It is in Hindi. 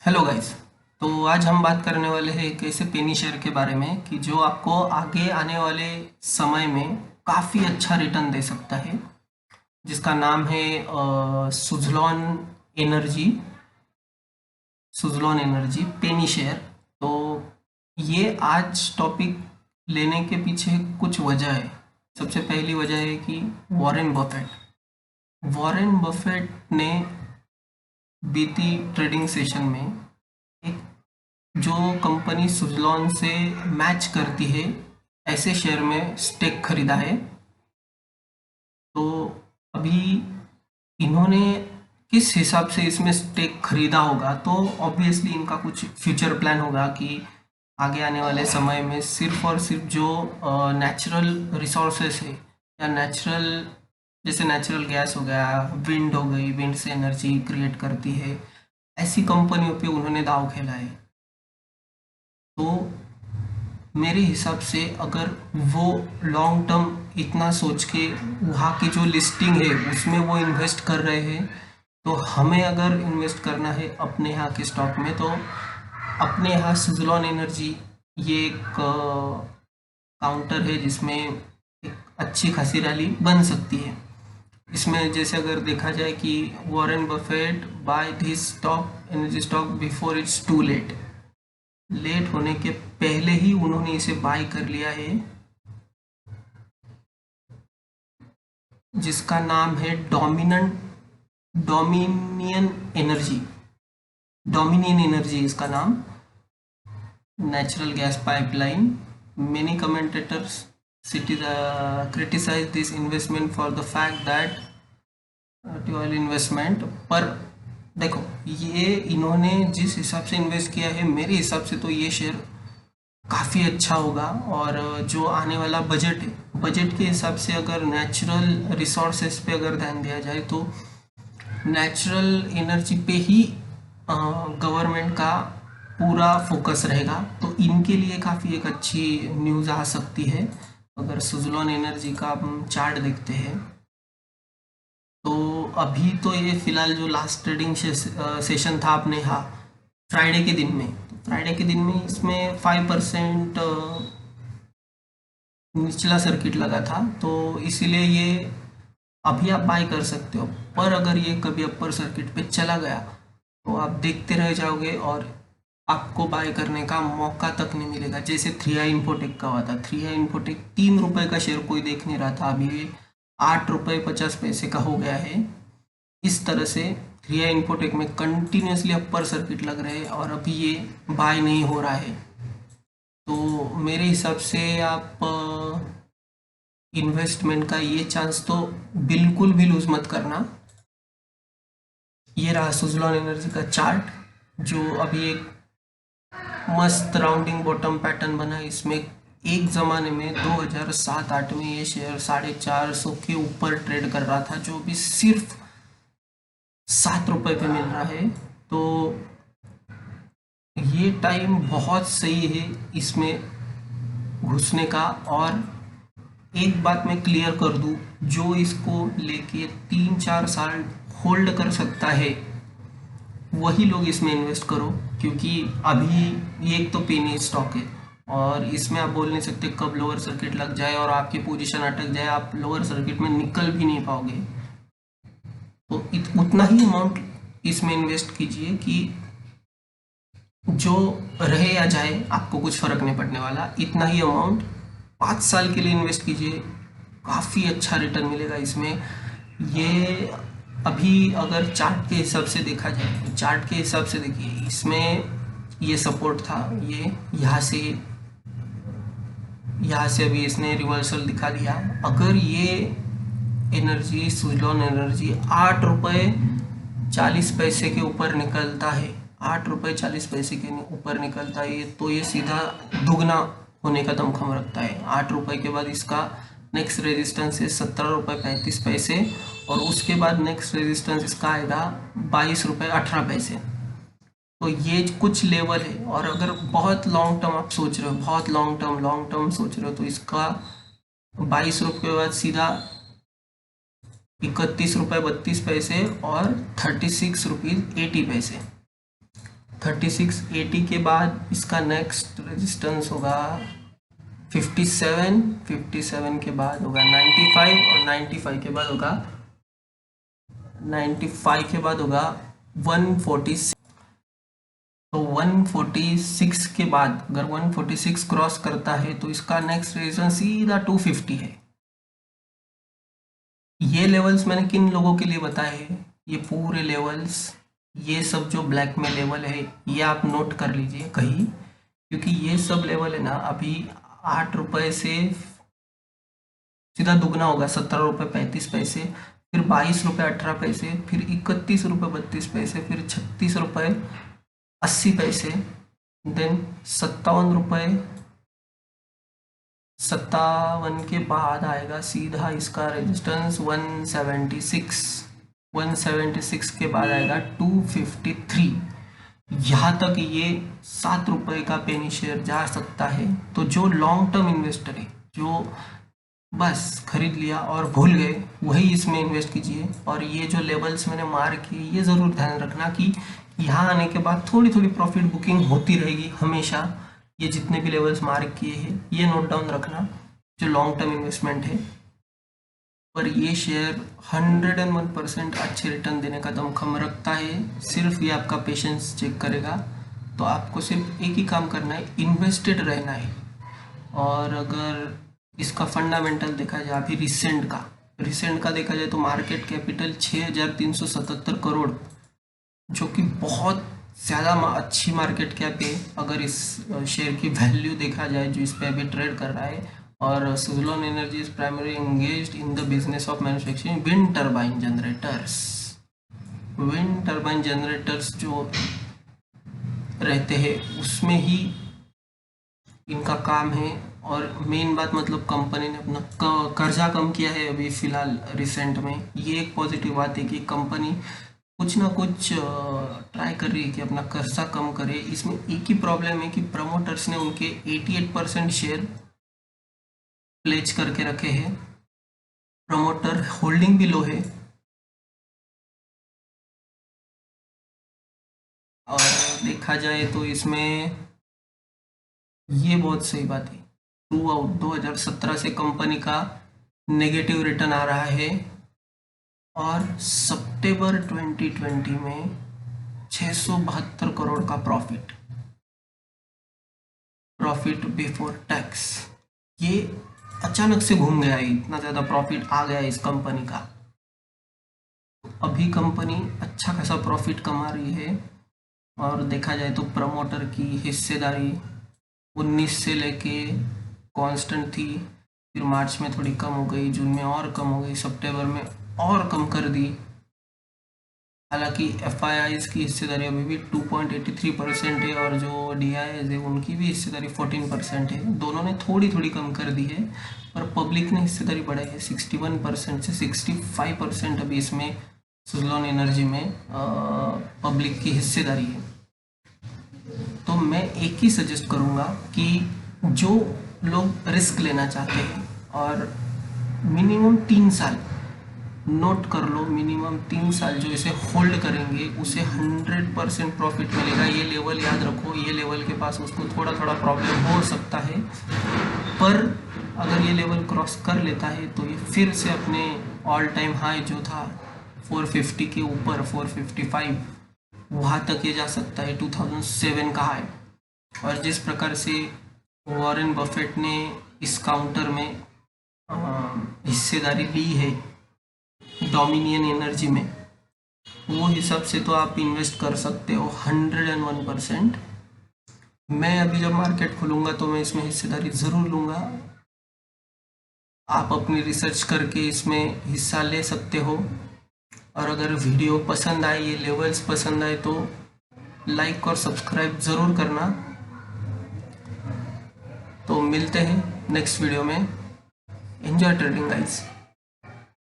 Hello guys. तो आज हम बात करने वाले हैं एक ऐसे पेनी शेयर के बारे में कि जो आपको आगे आने वाले समय में काफ़ी अच्छा रिटर्न दे सकता है, जिसका नाम है सुज़लॉन एनर्जी। सुज़लॉन एनर्जी पेनी शेयर। तो ये आज टॉपिक लेने के पीछे कुछ वजह है। सबसे पहली वजह है कि वॉरेन बफेट वॉरेन बफेट ने बीती ट्रेडिंग सेशन में एक जो कंपनी सुज़लॉन से मैच करती है ऐसे शेयर में स्टेक खरीदा है। तो अभी इन्होंने किस हिसाब से इसमें स्टेक खरीदा होगा, तो ऑब्वियसली इनका कुछ फ्यूचर प्लान होगा कि आगे आने वाले समय में सिर्फ और सिर्फ जो नेचुरल रिसोर्सेस है या नेचुरल, जैसे नेचुरल गैस हो गया, विंड हो गई, विंड से एनर्जी क्रिएट करती है, ऐसी कंपनियों पे उन्होंने दाव खेला है। तो मेरे हिसाब से अगर वो लॉन्ग टर्म इतना सोच के वहाँ की जो लिस्टिंग है उसमें वो इन्वेस्ट कर रहे हैं, तो हमें अगर इन्वेस्ट करना है अपने यहाँ के स्टॉक में, तो अपने यहाँ सुज़लॉन एनर्जी ये एक काउंटर है जिसमें एक अच्छी खासी रैली बन सकती है। इसमें जैसे अगर देखा जाए कि Warren Buffett buy this stock, energy stock, before it's too late, late होने के पहले ही उन्होंने इसे बाय कर लिया है, जिसका नाम है डोमिनियन एनर्जी। डोमिनियन एनर्जी इसका नाम, natural gas pipeline. Many commentators criticize this investment for the fact that oil investment पर देखो, ये इन्होंने जिस हिसाब से इन्वेस्ट किया है मेरे हिसाब से तो ये शेयर काफ़ी अच्छा होगा। और जो आने वाला बजट है, बजट के हिसाब से अगर नेचुरल रिसोर्सेस पे अगर ध्यान दिया जाए तो नेचुरल एनर्जी पे ही गवर्नमेंट का पूरा फोकस रहेगा। तो इनके लिए काफ़ी एक अच्छी न्यूज़ आ सकती है। अगर सुज़लॉन एनर्जी का हम चार्ट देखते हैं तो अभी तो ये फिलहाल जो लास्ट ट्रेडिंग सेशन था अपने यहाँ फ्राइडे के दिन में, तो फ्राइडे के दिन में इसमें 5% निचला सर्किट लगा था, तो इसीलिए ये अभी आप बाय कर सकते हो। पर अगर ये कभी अपर सर्किट पे चला गया तो आप देखते रह जाओगे और आपको बाय करने का मौका तक नहीं मिलेगा। जैसे 3i इन्फोटेक का हुआ था। 3i इन्फोटेक 3 रुपए का शेयर कोई देख नहीं रहा था, अभी ये 8 रुपए 50 पैसे का हो गया है। इस तरह से 3i इन्फोटेक में कंटिन्यूसली अपर सर्किट लग रहे हैं और अभी ये बाय नहीं हो रहा है। तो मेरे हिसाब से आप इन्वेस्टमेंट का ये चांस तो बिल्कुल भी लूज मत करना। ये रहा सुज़लॉन एनर्जी का चार्ट, जो अभी एक मस्त राउंडिंग बॉटम पैटर्न बना है। इसमें एक ज़माने में 2007-8 में ये शेयर 450 के ऊपर ट्रेड कर रहा था, जो अभी सिर्फ 7 रुपए पे मिल रहा है। तो ये टाइम बहुत सही है इसमें घुसने का। और एक बात मैं क्लियर कर दूं, जो इसको लेके 3-4 साल होल्ड कर सकता है वही लोग इसमें इन्वेस्ट करो, क्योंकि अभी ये एक तो पेनी स्टॉक है और इसमें आप बोल नहीं सकते कब लोअर सर्किट लग जाए और आपकी पोजीशन अटक जाए, आप लोअर सर्किट में निकल भी नहीं पाओगे। तो उतना ही अमाउंट इसमें इन्वेस्ट कीजिए कि जो रहे या जाए आपको कुछ फर्क नहीं पड़ने वाला। इतना ही अमाउंट 5 साल के लिए इन्वेस्ट कीजिए, काफ़ी अच्छा रिटर्न मिलेगा इसमें। ये अभी अगर चार्ट के हिसाब से देखा जाए तो चार्ट के हिसाब से देखिए, इसमें ये सपोर्ट था, ये यहाँ से अभी इसने रिवर्सल दिखा दिया। अगर ये एनर्जी, सुज़लॉन एनर्जी 8 रुपए 40 पैसे के ऊपर निकलता है, 8 रुपए 40 पैसे के ऊपर निकलता है, तो ये सीधा दुगना होने का दमखम रखता है। 8 रुपए के बाद इसका नेक्स्ट रेजिस्टेंस है 17 रुपए 35 पैसे, और उसके बाद नेक्स्ट रेजिस्टेंस इसका आएगा 22 रुपए 18 पैसे। तो ये कुछ लेवल है। और अगर बहुत लॉन्ग टर्म आप सोच रहे हो, बहुत लॉन्ग टर्म सोच रहे हो, तो इसका 22 रुपये के बाद सीधा 31 रुपए 32 पैसे और 36 रुपीज़ 80 पैसे। 3680 के बाद इसका नेक्स्ट रेजिस्टेंस होगा 57, 57 के बाद होगा 95 और 95 के बाद होगा 95 के बाद होगा 146। तो 146 के बाद अगर 146 क्रॉस करता है तो इसका नेक्स्ट रेजिस्टेंस सीधा 250 है। ये लेवल्स मैंने किन लोगों के लिए बताए हैं, ये पूरे लेवल्स, ये सब जो ब्लैक में लेवल है ये आप नोट कर लीजिए कहीं, क्योंकि ये सब लेवल है ना अभी 8 रुपए से सीधा दुगना होगा, 17 रुपये 35 पैसे, फिर 22 रुपये 18 पैसे, फिर 31 रुपये 32 पैसे, फिर 36 रुपये 80 पैसे, देन 57 रुपये 57 के बाद आएगा सीधा इसका रेजिस्टेंस 176, 176 के बाद आएगा 253। यहाँ तक ये 7 रुपये का पेनी शेयर जा सकता है। तो जो लॉन्ग टर्म इन्वेस्टर है, जो बस खरीद लिया और भूल गए, वही इसमें इन्वेस्ट कीजिए। और ये जो लेवल्स मैंने मार्क किए ये ज़रूर ध्यान रखना कि यहाँ आने के बाद थोड़ी थोड़ी प्रॉफिट बुकिंग होती रहेगी हमेशा। ये जितने भी लेवल्स मार्क किए हैं ये नोट डाउन रखना जो लॉन्ग टर्म इन्वेस्टमेंट है। पर ये शेयर 101% अच्छे रिटर्न देने का दमखम रखता है, सिर्फ ये आपका पेशेंस चेक करेगा। तो आपको सिर्फ एक ही काम करना है, इन्वेस्टेड रहना है। और अगर इसका फंडामेंटल देखा जाए अभी रिसेंट का देखा जाए तो मार्केट कैपिटल 6377 करोड़, जो कि बहुत ज़्यादा अच्छी मार्केट कैप है अगर इस शेयर की वैल्यू देखा जाए जो इस पर अभी ट्रेड कर रहा है। और Suzlon energy is primary engaged in the business of manufacturing wind turbine generators. Wind turbine generators जो रहते हैं उसमें ही इनका काम है। और मेन बात मतलब कंपनी ने अपना कर्जा कम किया है अभी फ़िलहाल रिसेंट में। ये एक पॉजिटिव बात है कि कंपनी कुछ ना कुछ ट्राई कर रही है कि अपना कर्जा कम करे। इसमें एक ही प्रॉब्लम है कि प्रमोटर्स ने उनके 88% शेयर प्लेज करके रखे हैं, प्रमोटर होल्डिंग भी लो है। और देखा जाए तो इसमें ये बहुत सही बात है, थ्रू आउट 2017 से कंपनी का नेगेटिव रिटर्न आ रहा है और सितंबर 2020 में 672 करोड़ का प्रॉफिट बिफोर टैक्स। ये अचानक से घूम गया है, इतना ज़्यादा प्रॉफिट आ गया इस कंपनी का। अभी कंपनी अच्छा खासा प्रॉफिट कमा रही है। और देखा जाए तो प्रमोटर की हिस्सेदारी 19 से लेके कांस्टेंट थी, फिर मार्च में थोड़ी कम हो गई, जून में और कम हो गई, सितंबर में और कम कर दी। हालांकि एफआईआईज की हिस्सेदारी अभी भी 2.83% है और जो डीआईआईज है उनकी भी हिस्सेदारी 14% है। दोनों ने थोड़ी थोड़ी कम कर दी है, पर पब्लिक ने हिस्सेदारी बढ़ाई है 61% से 65% अभी इसमें सुज़लोन एनर्जी में पब्लिक की हिस्सेदारी है। तो मैं एक ही सजेस्ट करूँगा कि जो लोग रिस्क लेना चाहते हैं और मिनिमम 3 साल नोट कर लो, मिनिमम 3 साल जो इसे होल्ड करेंगे उसे 100% प्रॉफिट मिलेगा। ये लेवल याद रखो, ये लेवल के पास उसको थोड़ा थोड़ा प्रॉब्लम हो सकता है, पर अगर ये लेवल क्रॉस कर लेता है तो ये फिर से अपने ऑल टाइम हाई जो था 450 के ऊपर 455 वहाँ तक ये जा सकता है, 2007 का हाई। और जिस प्रकार से वॉरेन बफेट ने इस काउंटर में हिस्सेदारी ली है डोमिनियन एनर्जी में, वो हिसाब से तो आप इन्वेस्ट कर सकते हो 101%। मैं अभी जब मार्केट खोलूँगा तो मैं इसमें हिस्सेदारी ज़रूर लूँगा। आप अपनी रिसर्च करके इसमें हिस्सा ले सकते हो। और अगर वीडियो पसंद आए, ये लेवल्स पसंद आए तो लाइक और सब्सक्राइब ज़रूर करना। तो मिलते हैं नेक्स्ट वीडियो में। Enjoy trading guys.